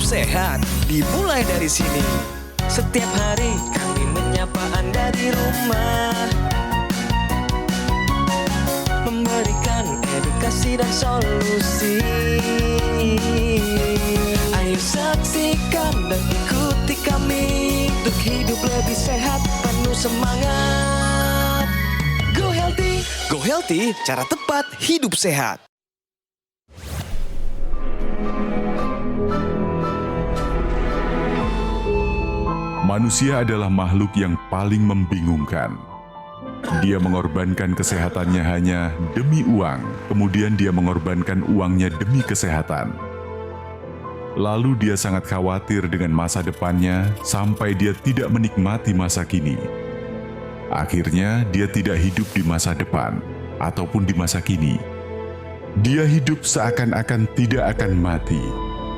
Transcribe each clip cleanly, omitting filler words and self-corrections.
sehat dimulai dari sini. Setiap hari kami menyapa Anda di rumah, memberikan edukasi dan solusi. Ayo saksikan dan ikuti kami untuk hidup lebih sehat, penuh semangat. Go Healthy. Go Healthy, cara tepat hidup sehat. Manusia adalah makhluk yang paling membingungkan. Dia mengorbankan kesehatannya hanya demi uang, kemudian dia mengorbankan uangnya demi kesehatan. Lalu dia sangat khawatir dengan masa depannya sampai dia tidak menikmati masa kini. Akhirnya dia tidak hidup di masa depan ataupun di masa kini. Dia hidup seakan-akan tidak akan mati.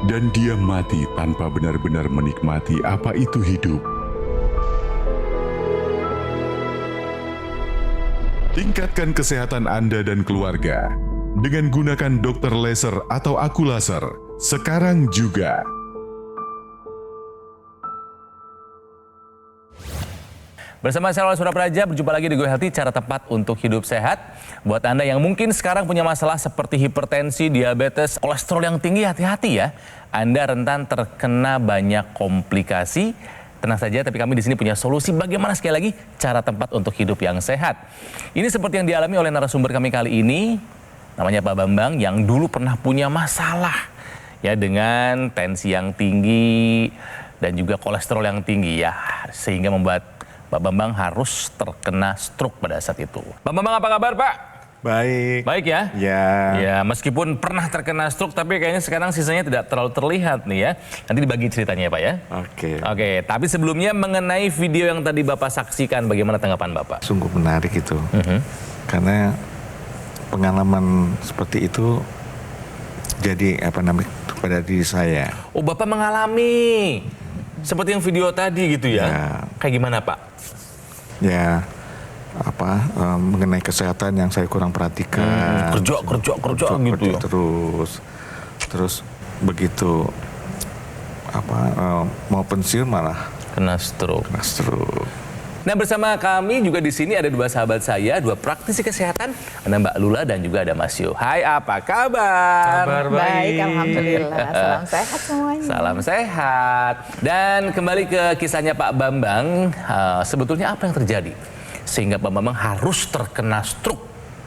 Dan dia mati tanpa benar-benar menikmati apa itu hidup. Tingkatkan kesehatan Anda dan keluarga dengan gunakan dokter laser atau aku laser sekarang juga. Bersama saya Laura Praja, berjumpa lagi di Go Healthy, cara tepat untuk hidup sehat. Buat Anda yang mungkin sekarang punya masalah seperti hipertensi, diabetes, kolesterol yang tinggi, hati-hati ya. Anda rentan terkena banyak komplikasi. Tenang saja, tapi kami di sini punya solusi bagaimana sekali lagi cara tepat untuk hidup yang sehat. Ini seperti yang dialami oleh narasumber kami kali ini, namanya Pak Bambang, yang dulu pernah punya masalah ya dengan tensi yang tinggi dan juga kolesterol yang tinggi ya, sehingga membuat Pak Bambang harus terkena stroke pada saat itu. Pak Bambang, apa kabar Pak? Baik. Baik ya? Ya. Ya, meskipun pernah terkena stroke, tapi kayaknya sekarang sisanya tidak terlalu terlihat nih ya. Nanti dibagi ceritanya ya Pak ya. Oke, tapi sebelumnya mengenai video yang tadi Bapak saksikan, bagaimana tanggapan Bapak? Sungguh menarik itu. Karena pengalaman seperti itu jadi pada diri saya. Oh, Bapak mengalami seperti yang video tadi gitu ya? Ya. Kayak gimana Pak? Ya, mengenai kesehatan yang saya kurang perhatikan. Kerja gitu ya? Terus begitu mau pensiun malah Kena stroke. Nah, bersama kami juga di sini ada dua sahabat saya, dua praktisi kesehatan, ada Mbak Lula dan juga ada Mas Yo. Hai, apa kabar? Kabar baik, alhamdulillah. Salam sehat semuanya. Salam sehat. Dan kembali ke kisahnya Pak Bambang, sebetulnya apa yang terjadi sehingga Pak Bambang harus terkena stroke?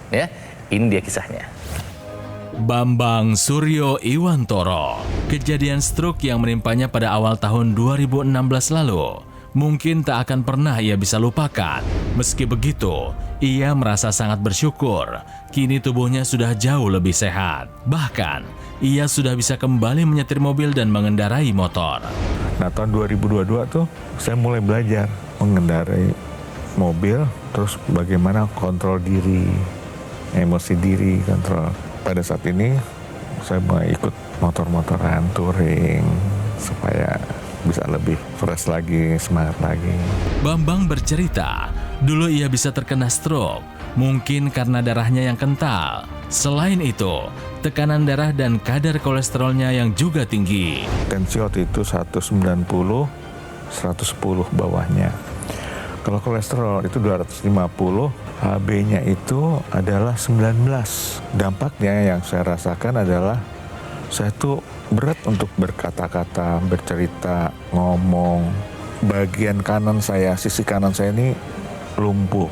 Ya, ini dia kisahnya. Bambang Suryo Iwantoro, kejadian stroke yang menimpanya pada awal tahun 2016 lalu mungkin tak akan pernah ia bisa lupakan. Meski begitu, ia merasa sangat bersyukur. Kini tubuhnya sudah jauh lebih sehat. Bahkan, ia sudah bisa kembali menyetir mobil dan mengendarai motor. Nah, tahun 2022 tuh saya mulai belajar mengendarai mobil, terus bagaimana kontrol diri, emosi diri, kontrol. Pada saat ini, saya mulai ikut motor-motoran, touring, supaya bisa lebih fresh lagi, semangat lagi. Bambang bercerita, dulu ia bisa terkena stroke, mungkin karena darahnya yang kental. Selain itu, tekanan darah dan kadar kolesterolnya yang juga tinggi. Tensi waktu itu 190, 110 bawahnya. Kalau kolesterol itu 250, HB-nya itu adalah 19. Dampaknya yang saya rasakan adalah saya tuh berat untuk berkata-kata, bercerita, ngomong. Bagian kanan saya, sisi kanan saya ini lumpuh.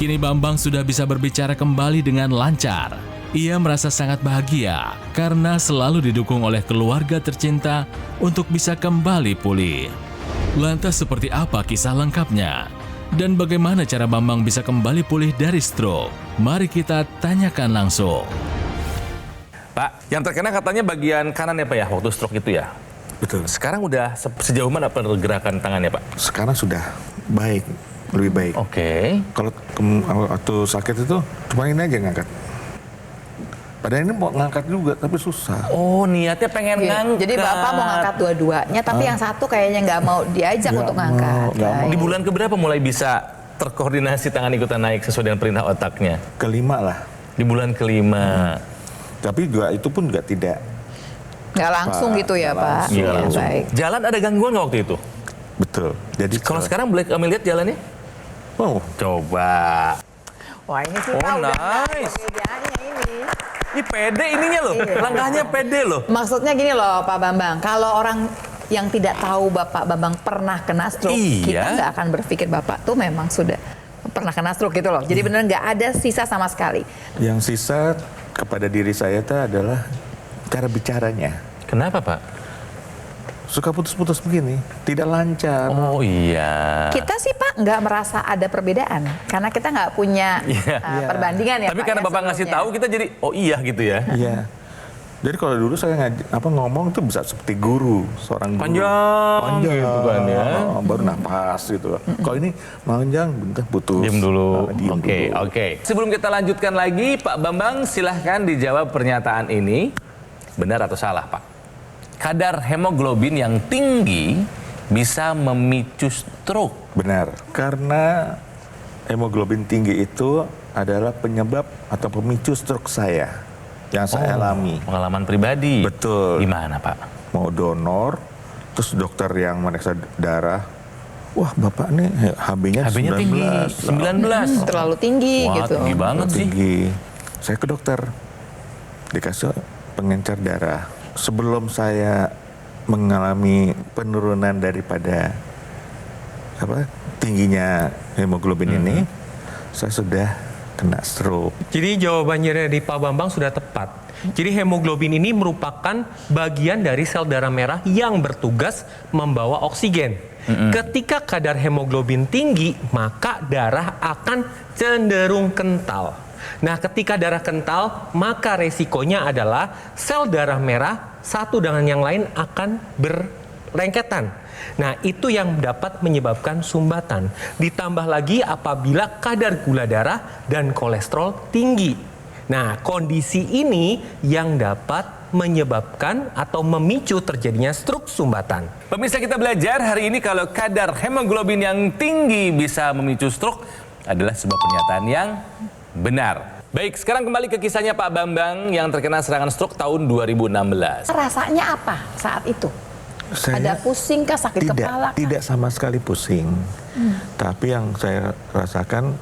Kini Bambang sudah bisa berbicara kembali dengan lancar. Ia merasa sangat bahagia karena selalu didukung oleh keluarga tercinta untuk bisa kembali pulih. Lantas seperti apa kisah lengkapnya? Dan bagaimana cara Bambang bisa kembali pulih dari stroke? Mari kita tanyakan langsung. Pak, yang terkena katanya bagian kanan ya Pak ya, waktu stroke itu ya? Betul. Sekarang udah sejauh mana pergerakan tangannya Pak? Sekarang sudah baik, lebih baik. Oke. Kalau waktu sakit itu cuma ini aja ngangkat. Padahal ini mau ngangkat juga, tapi susah. Oh, niatnya pengen ngangkat. Jadi Bapak mau ngangkat dua-duanya, tapi yang satu kayaknya nggak mau diajak untuk ngangkat. Di bulan keberapa mulai bisa terkoordinasi tangan ikutan naik sesuai dengan perintah otaknya? Kelima lah. Di bulan kelima. Tapi juga itu pun juga tidak Nggak langsung gitu ya Pak? Nggak Ya, langsung. baik. Jalan ada gangguan nggak waktu itu? Betul. Jadi Kalau sekarang boleh kami lihat jalannya? oh, Coba. Wah ini sih Oh, Pak udah nggak ada nice. bedanya ini. Ini pede ininya loh, Iya. langkahnya pede loh. Maksudnya gini loh Pak Bambang, kalau orang yang tidak tahu Bapak Bambang pernah kena stroke, Iya. kita nggak akan berpikir Bapak tuh memang sudah pernah kena stroke gitu loh. Jadi benar nggak ada sisa sama sekali. yang sisa kepada diri saya itu adalah cara bicaranya. Kenapa Pak? Suka putus-putus begini, tidak lancar. Oh iya. Kita sih Pak nggak merasa ada perbedaan karena kita nggak punya Iya. perbandingan ya. Tapi Pak, karena ya, Bapak ngasih sebelumnya. tahu kita jadi oh iya gitu ya. Iya. Jadi kalau dulu saya ngomong tuh bisa seperti guru, seorang guru. Panjang gitu kan ya. Baru napas gitu. Kalau ini panjang, bentar putus. Diam dulu. Diem Oke, dulu. oke. Sebelum kita lanjutkan lagi, Pak Bambang silahkan dijawab pernyataan ini. Benar atau salah, Pak? Kadar hemoglobin yang tinggi bisa memicu stroke. Benar. Karena hemoglobin tinggi itu adalah penyebab atau pemicu stroke saya yang saya alami. Pengalaman pribadi. Betul. Gimana, Pak? Mau donor, terus dokter yang meriksa darah, wah bapak nih HB-nya HB-nya 19. tinggi, 19. terlalu tinggi Wah, gitu. tinggi banget sih. Tinggi. Saya ke dokter, dikasih pengencer darah. Sebelum saya mengalami penurunan daripada tingginya hemoglobin ini, saya sudah kena stroke. Jadi jawabannya dari Pak Bambang sudah tepat. Jadi hemoglobin ini merupakan bagian dari sel darah merah yang bertugas membawa oksigen. Ketika kadar hemoglobin tinggi, maka darah akan cenderung kental. Nah, ketika darah kental, maka resikonya adalah sel darah merah satu dengan yang lain akan berlengketan. Nah, itu yang dapat menyebabkan sumbatan. Ditambah lagi apabila kadar gula darah dan kolesterol tinggi. Nah, kondisi ini yang dapat menyebabkan atau memicu terjadinya stroke sumbatan. Pemirsa, kita belajar hari ini kalau kadar hemoglobin yang tinggi bisa memicu stroke adalah sebuah pernyataan yang benar. Baik, sekarang kembali ke kisahnya Pak Bambang yang terkena serangan stroke tahun 2016. Rasanya apa saat itu? Ada pusing kah, sakit kepala kah? Tidak sama sekali pusing. Tapi yang saya rasakan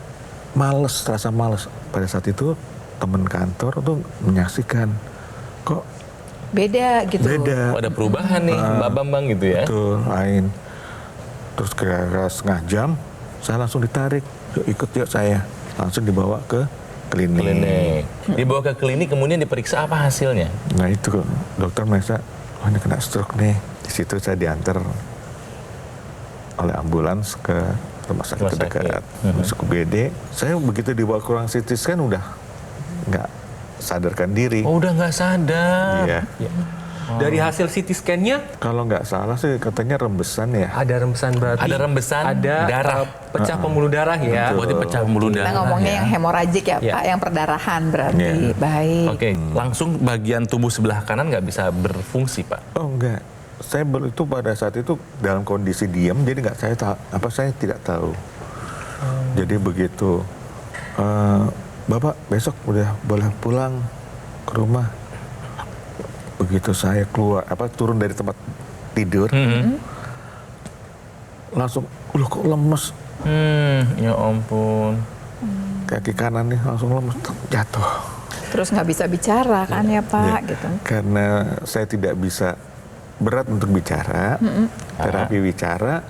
rasa males. Pada saat itu teman kantor tuh menyaksikan kok Beda gitu. beda. Oh, ada perubahan nih Pak Bambang gitu ya. Betul, lain. Terus kira-kira setengah jam, saya langsung ditarik. Yuk ikut yuk saya. Langsung dibawa ke klinik. Klinik. Dibawa ke klinik kemudian diperiksa apa hasilnya? Nah itu dokter merasa, oh ini kena stroke nih. Di situ saya diantar oleh ambulans ke rumah sakit Rumah sakit. terdekat. Masuk ke BD. Saya begitu dibawa ke ruang CT scan udah nggak sadarkan diri. Oh, udah nggak sadar. Iya. Dari hasil CT scan-nya Kalau nggak salah sih katanya rembesan ya. ada rembesan berarti. Ada rembesan ada darah. pecah pembuluh darah ya. Berarti pecah pembuluh Kita darah. ngomongnya yang hemoragik ya Ya. Pak, yang perdarahan berarti. Ya. Baik. Oke, langsung bagian tubuh sebelah kanan nggak bisa berfungsi, Pak. Oh enggak. Saya itu pada saat itu dalam kondisi diam, jadi nggak saya tidak tahu. Jadi begitu, Bapak besok udah boleh pulang ke rumah. Begitu saya turun dari tempat tidur, langsung, loh kok lemes, Ya ampun. kaki kanan nih langsung lemes, jatuh. Terus nggak bisa bicara kan ya Pak Ya, gitu. Karena saya tidak bisa berat untuk bicara, terapi bicara,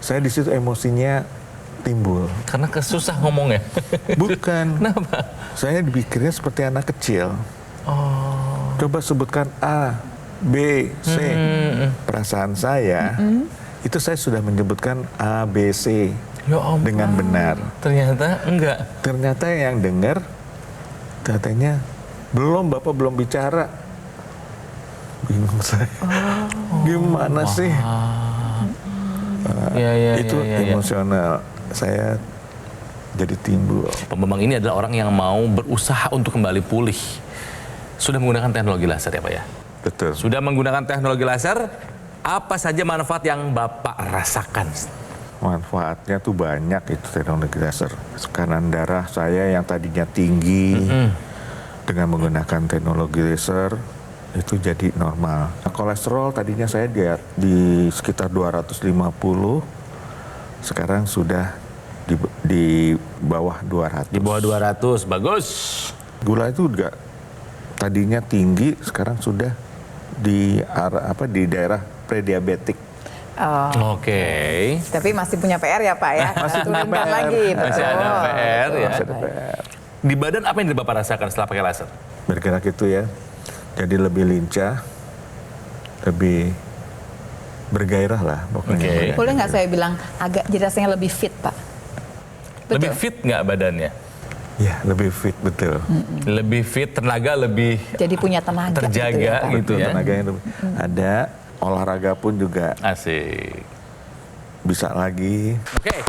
saya di situ emosinya timbul. Karena kesusah ngomongnya. Bukan. Kenapa? Saya dipikirnya seperti anak kecil. Oh. Coba sebutkan A, B, C. Perasaan saya, itu saya sudah menyebutkan A, B, C Ya ampun. dengan benar. Ternyata enggak. Ternyata yang dengar, katanya, Bapak belum bicara. Bingung saya. Gimana sih? Itu emosional. Saya jadi timbul. Pak Bambang ini adalah orang yang mau berusaha untuk kembali pulih. Sudah menggunakan teknologi laser ya Pak ya? Betul. Sudah menggunakan teknologi laser, apa saja manfaat yang Bapak rasakan? Manfaatnya tuh banyak itu teknologi laser. Tekanan darah saya yang tadinya tinggi, dengan menggunakan teknologi laser itu jadi normal. Nah, kolesterol tadinya saya di sekitar 250, sekarang sudah di bawah 200. Di bawah 200, bagus. Gula itu juga tadinya tinggi, sekarang sudah di daerah prediabetik. Oh, Oke. tapi masih punya PR ya Pak ya? Masih punya Turunkan PR. lagi. Masih ada betul. PR ya. Masih ada PR. Di badan apa yang Bapak rasakan setelah pakai laser? Bergerak itu ya, jadi lebih lincah, lebih bergairah lah pokoknya. Oke. Boleh nggak saya bilang agak jadi rasanya lebih fit Pak? Lebih fit nggak badannya? Ya, lebih fit, betul. Lebih fit, tenaga lebih Jadi punya tenaga terjaga gitu ya, Pak. gitu ya. Tenaganya lebih. Ada, olahraga pun juga Asik. bisa lagi. Oke.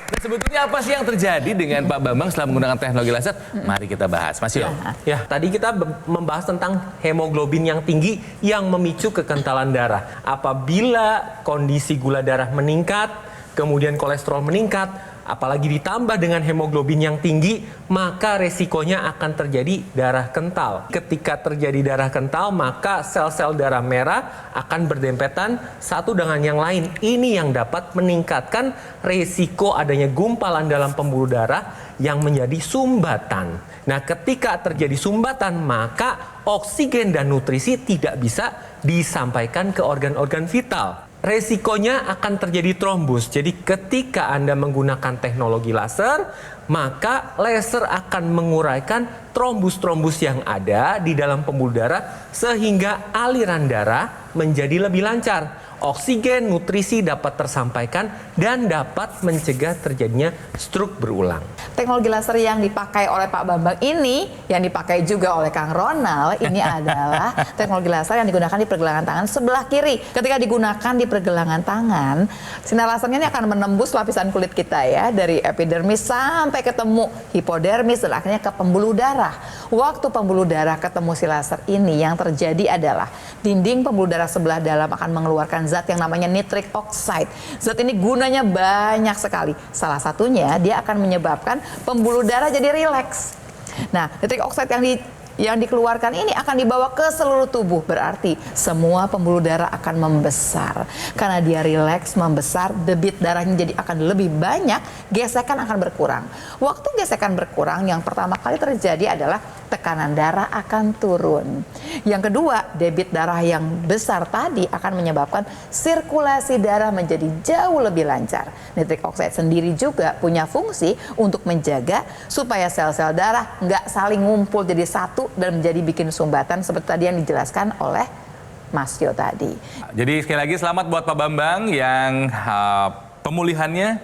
Nah, sebetulnya apa sih yang terjadi dengan Pak Bambang setelah menggunakan teknologi laser? Mari kita bahas. Mas Yo. Ya, tadi kita membahas tentang hemoglobin yang tinggi yang memicu kekentalan darah. Apabila kondisi gula darah meningkat, kemudian kolesterol meningkat, apalagi ditambah dengan hemoglobin yang tinggi, maka resikonya akan terjadi darah kental. Ketika terjadi darah kental, maka sel-sel darah merah akan berdempetan satu dengan yang lain. Ini yang dapat meningkatkan resiko adanya gumpalan dalam pembuluh darah yang menjadi sumbatan. Nah, ketika terjadi sumbatan, maka oksigen dan nutrisi tidak bisa disampaikan ke organ-organ vital. Resikonya akan terjadi trombus. Jadi ketika Anda menggunakan teknologi laser, maka laser akan menguraikan trombus-trombus yang ada di dalam pembuluh darah sehingga aliran darah menjadi lebih lancar. Oksigen, nutrisi dapat tersampaikan dan dapat mencegah terjadinya stroke berulang. Teknologi laser yang dipakai oleh Pak Bambang ini, yang dipakai juga oleh Kang Ronald, ini adalah teknologi laser yang digunakan di pergelangan tangan sebelah kiri. Ketika digunakan di pergelangan tangan, sinar lasernya ini akan menembus lapisan kulit kita ya, dari epidermis sampai ketemu hipodermis dan akhirnya ke pembuluh darah. Waktu pembuluh darah ketemu si laser ini, yang terjadi adalah dinding pembuluh darah sebelah dalam akan mengeluarkan zat yang namanya nitric oxide. Zat ini gunanya banyak sekali. Salah satunya dia akan menyebabkan pembuluh darah jadi rileks. Nah, nitric oxide yang dikeluarkan ini akan dibawa ke seluruh tubuh. Berarti semua pembuluh darah akan membesar. Karena dia rileks, membesar, debit darahnya jadi akan lebih banyak, gesekan akan berkurang. Waktu gesekan berkurang, yang pertama kali terjadi adalah tekanan darah akan turun. Yang kedua, debit darah yang besar tadi akan menyebabkan sirkulasi darah menjadi jauh lebih lancar. Nitric oxide sendiri juga punya fungsi untuk menjaga supaya sel-sel darah nggak saling ngumpul jadi satu dan menjadi bikin sumbatan seperti tadi yang dijelaskan oleh Mas Yo tadi. Jadi sekali lagi selamat buat Pak Bambang yang pemulihannya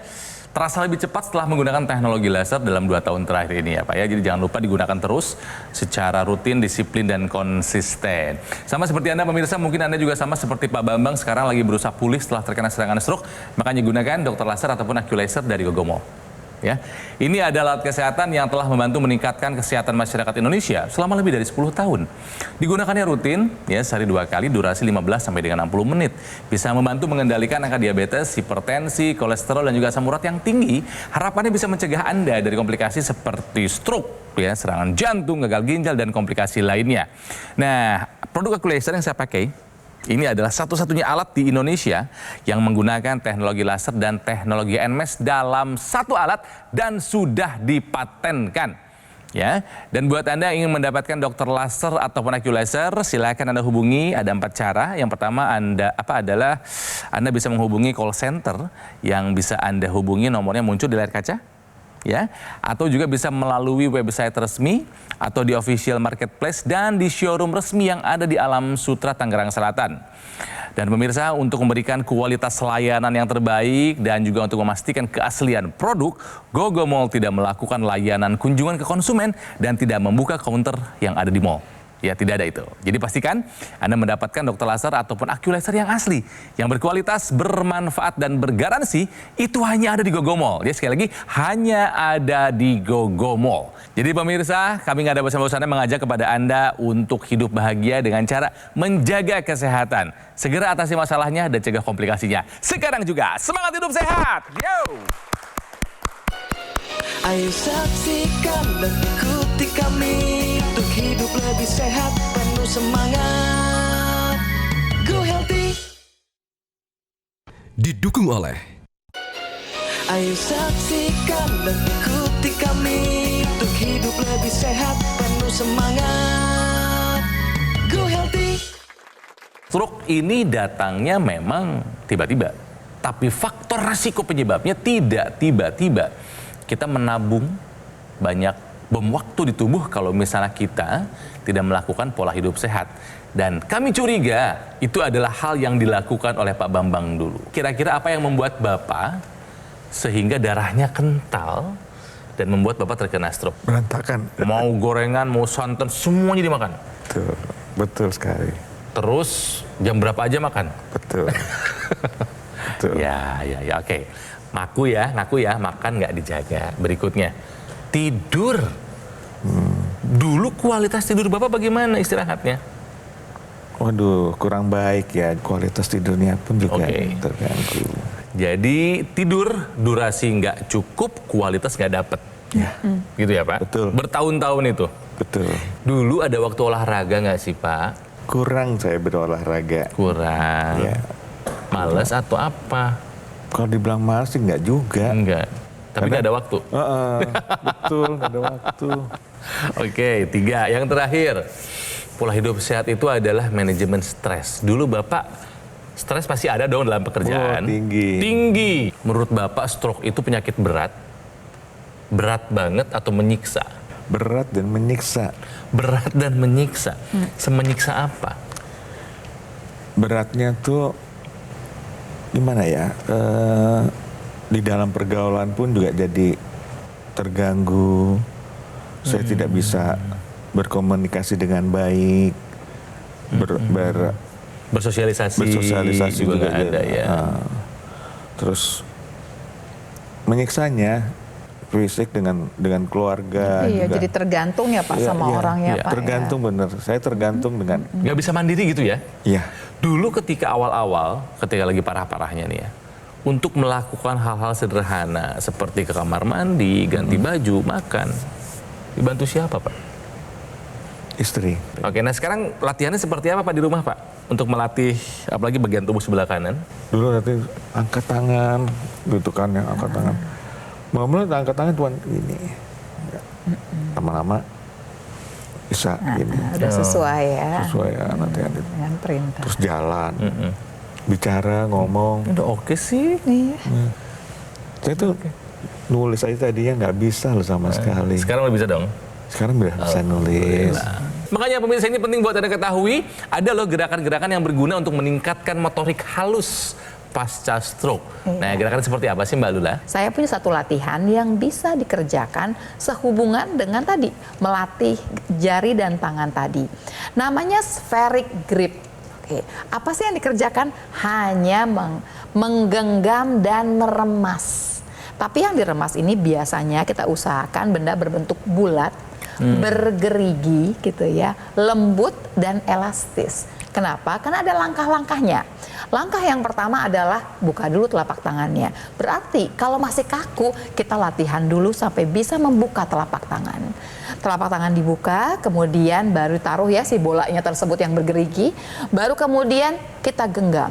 terasa lebih cepat setelah menggunakan teknologi laser dalam 2 tahun terakhir ini ya Pak ya. Jadi jangan lupa digunakan terus secara rutin, disiplin dan konsisten. Sama seperti Anda pemirsa, mungkin Anda juga sama seperti Pak Bambang sekarang lagi berusaha pulih setelah terkena serangan stroke. Makanya gunakan dokter laser ataupun AccuLaser dari Gogomo. Ya, ini adalah alat kesehatan yang telah membantu meningkatkan kesehatan masyarakat Indonesia selama lebih dari 10 tahun. Digunakannya rutin, ya sehari 2 kali, durasi 15 sampai dengan 60 menit. Bisa membantu mengendalikan angka diabetes, hipertensi, kolesterol dan juga asam urat yang tinggi. Harapannya bisa mencegah Anda dari komplikasi seperti stroke, ya, serangan jantung, gagal ginjal dan komplikasi lainnya. Nah, produk AccuLaser yang saya pakai ini adalah satu-satunya alat di Indonesia yang menggunakan teknologi laser dan teknologi NMES dalam satu alat dan sudah dipatenkan. Ya, dan buat Anda yang ingin mendapatkan dokter laser ataupun AccuLaser, silakan Anda hubungi. Ada 4 cara. Yang pertama adalah Anda bisa menghubungi call center yang bisa Anda hubungi, nomornya muncul di layar kaca. Ya, atau juga bisa melalui website resmi atau di official marketplace dan di showroom resmi yang ada di Alam Sutra Tangerang Selatan. Dan pemirsa, untuk memberikan kualitas layanan yang terbaik dan juga untuk memastikan keaslian produk, Gogomall tidak melakukan layanan kunjungan ke konsumen dan tidak membuka counter yang ada di mall. Ya, tidak ada itu. Jadi pastikan Anda mendapatkan dokter laser ataupun AccuLaser yang asli, yang berkualitas, bermanfaat dan bergaransi. Itu hanya ada di Gogomall. Ya, sekali lagi hanya ada di Gogomall. Jadi pemirsa, kami nggak ada bosan-bosannya mengajak kepada Anda untuk hidup bahagia dengan cara menjaga kesehatan. Segera atasi masalahnya dan cegah komplikasinya. Sekarang juga semangat hidup sehat. Yo! Ayo saksikan dan ikuti kami untuk hidup lebih sehat, penuh semangat. Go Healthy. Didukung oleh Ayo saksikan dan ikuti kami untuk hidup lebih sehat, penuh semangat. Go Healthy. Stroke ini datangnya memang tiba-tiba, tapi faktor resiko penyebabnya tidak tiba-tiba. Kita menabung banyak bom waktu di tubuh kalau misalnya kita tidak melakukan pola hidup sehat. Dan kami curiga itu adalah hal yang dilakukan oleh Pak Bambang dulu. Kira-kira apa yang membuat Bapak sehingga darahnya kental dan membuat Bapak terkena stroke? Berantakan. Mau gorengan, mau santan, semuanya dimakan. Betul, betul sekali. Terus jam berapa aja makan? Betul. Betul. Ya, oke. Ngaku ya, makan nggak dijaga. Berikutnya, tidur. Dulu kualitas tidur Bapak bagaimana istirahatnya? Waduh, kurang baik ya. Kualitas tidurnya pun juga terganggu. Jadi tidur durasi nggak cukup, kualitas nggak dapet. Ya. Gitu ya Pak? Betul. Bertahun-tahun itu. Betul. Dulu ada waktu olahraga nggak sih Pak? Kurang saya berolahraga. Kurang. Ya. Males atau apa? Kalau dibilang malas sih nggak juga. Enggak. Tapi nggak ada waktu. Betul, nggak ada waktu. Oke, 3. Yang terakhir, pola hidup sehat itu adalah manajemen stres. Dulu Bapak stres pasti ada dong dalam pekerjaan. Tinggi. Menurut Bapak stroke itu penyakit berat? Berat banget atau menyiksa? Berat dan menyiksa. Berat dan menyiksa. Semenyiksa apa? Beratnya tuh gimana ya? Di dalam pergaulan pun juga jadi terganggu. Saya tidak bisa berkomunikasi dengan baik. Bersosialisasi juga ada ya. Terus menyiksanya fisik dengan keluarga. Iya, juga. jadi tergantung ya Pak sama orangnya Pak. Tergantung bener. Saya tergantung dengan. Nggak bisa mandiri gitu ya? Iya. Dulu ketika awal-awal, ketika lagi parah-parahnya nih ya, untuk melakukan hal-hal sederhana seperti ke kamar mandi, ganti baju, makan, dibantu siapa Pak? Istri. Oke, nah sekarang latihannya seperti apa Pak di rumah Pak? Untuk melatih apalagi bagian tubuh sebelah kanan? Dulu nanti angkat tangan, gitu kan yang angkat tangan. Mulai angkat tangan tuan gini. Lama-lama bisa gini. Udah sesuai ya. Sesuai ya nanti Dengan perintah. terus jalan. Bicara, ngomong. Udah oke sih. Iya. Saya tuh nulis aja tadinya nggak bisa loh sama sekali. Sekarang udah bisa dong? Sekarang udah bisa nulis. Makanya pemirsa ini penting buat Anda ketahui, ada loh gerakan-gerakan yang berguna untuk meningkatkan motorik halus pasca stroke. Nah, gerakan seperti apa sih Mbak Lula? Saya punya satu latihan yang bisa dikerjakan sehubungan dengan tadi, melatih jari dan tangan tadi. Namanya spheric grip. Oke, apa sih yang dikerjakan? Hanya menggenggam dan meremas. Tapi yang diremas ini biasanya kita usahakan benda berbentuk bulat, bergerigi gitu ya, lembut dan elastis. Kenapa? Karena ada langkah-langkahnya. Langkah yang pertama adalah buka dulu telapak tangannya. Berarti kalau masih kaku, kita latihan dulu sampai bisa membuka telapak tangan. Telapak tangan dibuka, kemudian baru taruh ya si bolanya tersebut yang bergerigi, baru kemudian kita genggam.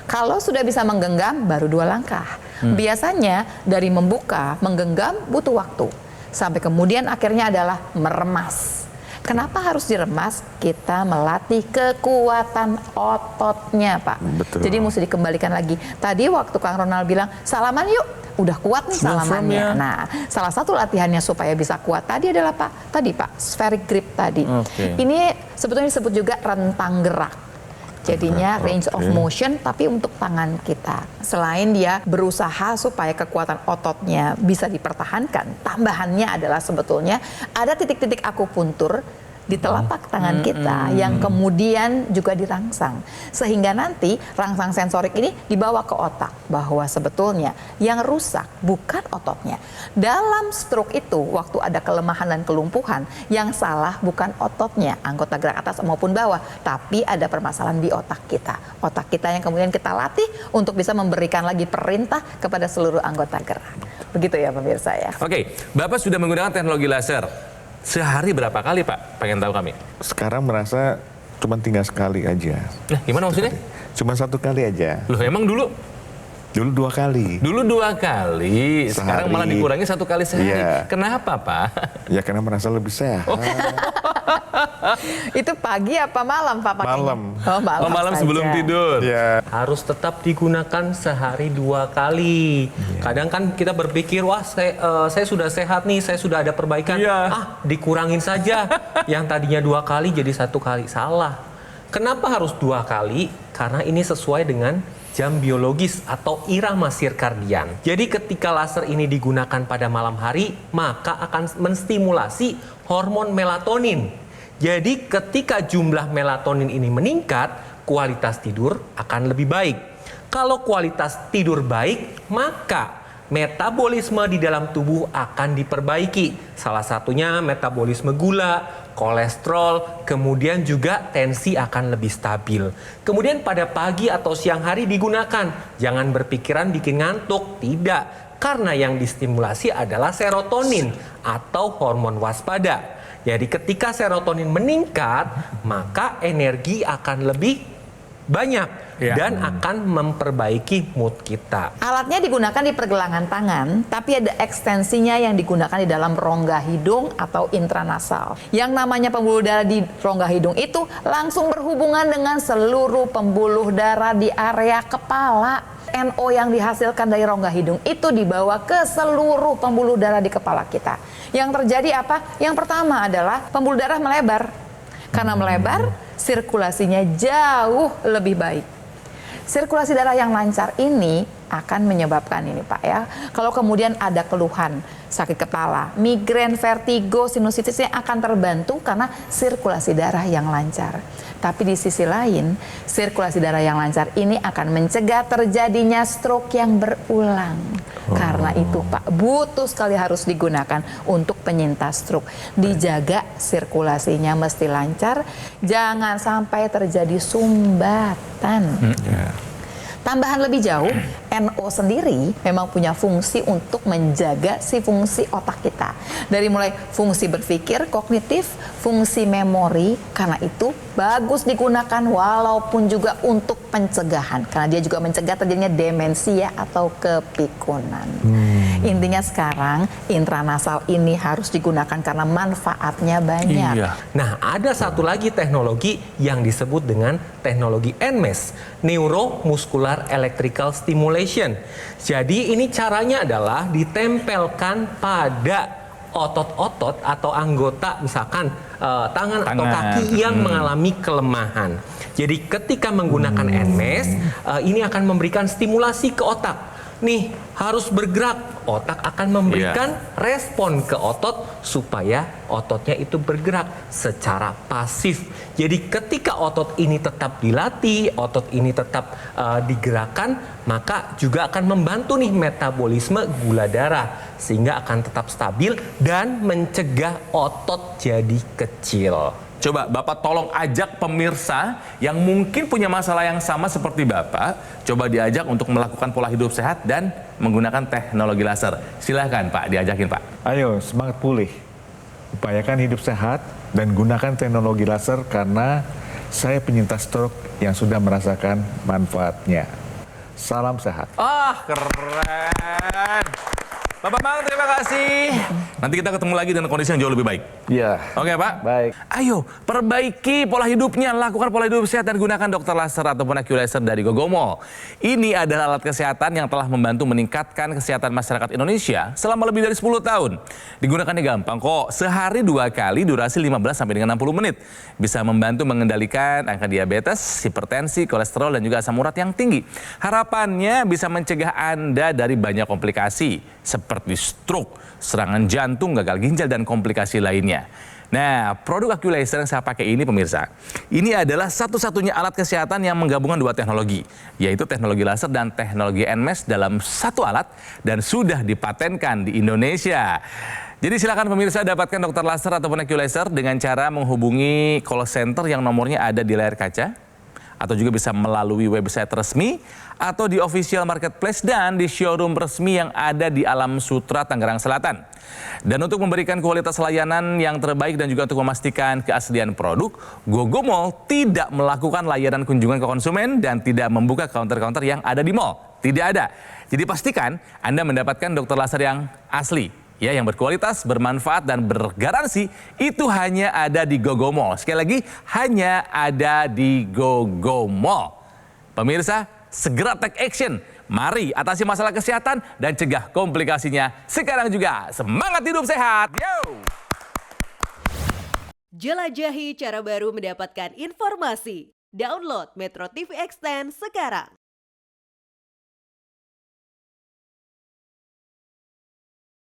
Kalau sudah bisa menggenggam, baru 2 langkah. Biasanya dari membuka, menggenggam butuh waktu. Sampai kemudian akhirnya adalah meremas. Kenapa harus diremas? Kita melatih kekuatan ototnya, Pak. Betul. Jadi mesti dikembalikan lagi. Tadi waktu Kang Ronald bilang, salaman yuk. Udah kuat nih salamannya. Nah, salah satu latihannya supaya bisa kuat tadi adalah Pak, spheric grip tadi. Ini sebetulnya disebut juga rentang gerak. Jadinya range of motion tapi untuk tangan kita. Selain dia berusaha supaya kekuatan ototnya bisa dipertahankan, tambahannya adalah sebetulnya ada titik-titik akupuntur di telapak tangan kita yang kemudian juga dirangsang. Sehingga nanti rangsang sensorik ini dibawa ke otak bahwa sebetulnya yang rusak bukan ototnya. Dalam stroke itu waktu ada kelemahan dan kelumpuhan, yang salah bukan ototnya, anggota gerak atas maupun bawah, tapi ada permasalahan di otak kita. Otak kita yang kemudian kita latih untuk bisa memberikan lagi perintah kepada seluruh anggota gerak. Begitu ya pemirsa ya. Oke, Bapak sudah menggunakan teknologi laser. Sehari berapa kali Pak? Pengen tahu kami. Sekarang merasa cuma tinggal sekali aja. Nah, gimana maksudnya? Cuma 1 kali aja. Loh, emang dulu? Dulu 2 kali. Dulu 2 kali, sekarang Sehari. malah dikurangi 1 kali sehari. Iya. Kenapa Pak? Ya karena merasa lebih sehat. Itu pagi apa malam Pak pakainya? Malam. Oh, malam, Oh, malam saja. sebelum tidur. Ya. Harus tetap digunakan sehari 2 kali. Kadang kan kita berpikir, wah saya sudah sehat nih, saya sudah ada perbaikan. Iya. Dikurangin saja. Yang tadinya 2 kali jadi 1 kali. Salah. Kenapa harus 2 kali? Karena ini sesuai dengan jam biologis atau irama sirkadian. Jadi ketika laser ini digunakan pada malam hari, maka akan menstimulasi hormon melatonin. Jadi ketika jumlah melatonin ini meningkat, kualitas tidur akan lebih baik. Kalau kualitas tidur baik, maka metabolisme di dalam tubuh akan diperbaiki. Salah satunya metabolisme gula, kolesterol, kemudian juga tensi akan lebih stabil. Kemudian pada pagi atau siang hari digunakan. Jangan berpikiran bikin ngantuk, tidak. Karena yang distimulasi adalah serotonin atau hormon waspada. Jadi ketika serotonin meningkat, maka energi akan lebih banyak dan akan memperbaiki mood kita. Alatnya digunakan di pergelangan tangan, tapi ada ekstensinya yang digunakan di dalam rongga hidung atau intranasal. Yang namanya pembuluh darah di rongga hidung itu langsung berhubungan dengan seluruh pembuluh darah di area kepala. NO yang dihasilkan dari rongga hidung itu dibawa ke seluruh pembuluh darah di kepala kita. Yang terjadi apa? Yang pertama adalah pembuluh darah melebar. Karena melebar, sirkulasinya jauh lebih baik. Sirkulasi darah yang lancar ini akan menyebabkan ini Pak ya. Kalau kemudian ada keluhan sakit kepala, migrain, vertigo, sinusitisnya akan terbantu karena sirkulasi darah yang lancar. Tapi di sisi lain, sirkulasi darah yang lancar ini akan mencegah terjadinya stroke yang berulang. Karena itu Pak, butuh sekali harus digunakan untuk penyintas stroke. Dijaga sirkulasinya mesti lancar, jangan sampai terjadi sumbatan. Tambahan lebih jauh, NO sendiri memang punya fungsi untuk menjaga si fungsi otak kita. Dari mulai fungsi berpikir, kognitif, fungsi memori, karena itu bagus digunakan walaupun juga untuk pencegahan. Karena dia juga mencegah terjadinya demensia atau kepikunan. Intinya sekarang intranasal ini harus digunakan karena manfaatnya banyak. Iya. Nah, ada satu lagi teknologi yang disebut dengan teknologi NMES, Neuromuscular Electrical Stimulation. Jadi ini caranya adalah ditempelkan pada otot-otot atau anggota misalkan tangan atau kaki yang mengalami kelemahan. Jadi ketika menggunakan NMES, ini akan memberikan stimulasi ke otak. Nih, harus bergerak. Otak akan memberikan respon ke otot supaya ototnya itu bergerak secara pasif. Jadi ketika otot ini tetap dilatih, otot ini tetap digerakkan, maka juga akan membantu nih metabolisme gula darah sehingga akan tetap stabil dan mencegah otot jadi kecil. Coba Bapak tolong ajak pemirsa yang mungkin punya masalah yang sama seperti Bapak, coba diajak untuk melakukan pola hidup sehat dan menggunakan teknologi laser. Silahkan Pak, diajakin Pak. Ayo semangat pulih. Upayakan hidup sehat dan gunakan teknologi laser karena saya penyintas stroke yang sudah merasakan manfaatnya. Salam sehat. Keren. Bapak Bang, terima kasih. Nanti kita ketemu lagi dengan kondisi yang jauh lebih baik. Iya. Oke Pak? Baik. Ayo, perbaiki pola hidupnya, lakukan pola hidup sehat dan gunakan dokter laser ataupun AccuLaser dari Gogomall. Ini adalah alat kesehatan yang telah membantu meningkatkan kesehatan masyarakat Indonesia selama lebih dari 10 tahun. Digunakannya gampang kok, sehari 2 kali, durasi 15 sampai dengan 60 menit. Bisa membantu mengendalikan angka diabetes, hipertensi, kolesterol dan juga asam urat yang tinggi. Harapannya bisa mencegah Anda dari banyak komplikasi seperti stroke, serangan jantung, gagal ginjal, dan komplikasi lainnya. Nah, produk AccuLaser yang saya pakai ini pemirsa, ini adalah satu-satunya alat kesehatan yang menggabungkan 2 teknologi, yaitu teknologi laser dan teknologi NMES dalam satu alat dan sudah dipatenkan di Indonesia. Jadi silakan pemirsa dapatkan dokter laser ataupun AccuLaser dengan cara menghubungi call center yang nomornya ada di layar kaca, atau juga bisa melalui website resmi atau di official marketplace dan di showroom resmi yang ada di Alam Sutra, Tangerang Selatan. Dan untuk memberikan kualitas layanan yang terbaik dan juga untuk memastikan keaslian produk, GoGo Mall tidak melakukan layanan kunjungan ke konsumen dan tidak membuka counter-counter yang ada di mall. Tidak ada. Jadi pastikan Anda mendapatkan dokter laser yang asli, ya, yang berkualitas, bermanfaat dan bergaransi. Itu hanya ada di GoGo Mall. Sekali lagi, hanya ada di GoGo Mall. Pemirsa, segera take action. Mari atasi masalah kesehatan dan cegah komplikasinya. Sekarang juga semangat hidup sehat. Yo! Jelajahi cara baru mendapatkan informasi. Download Metro TV Extend sekarang.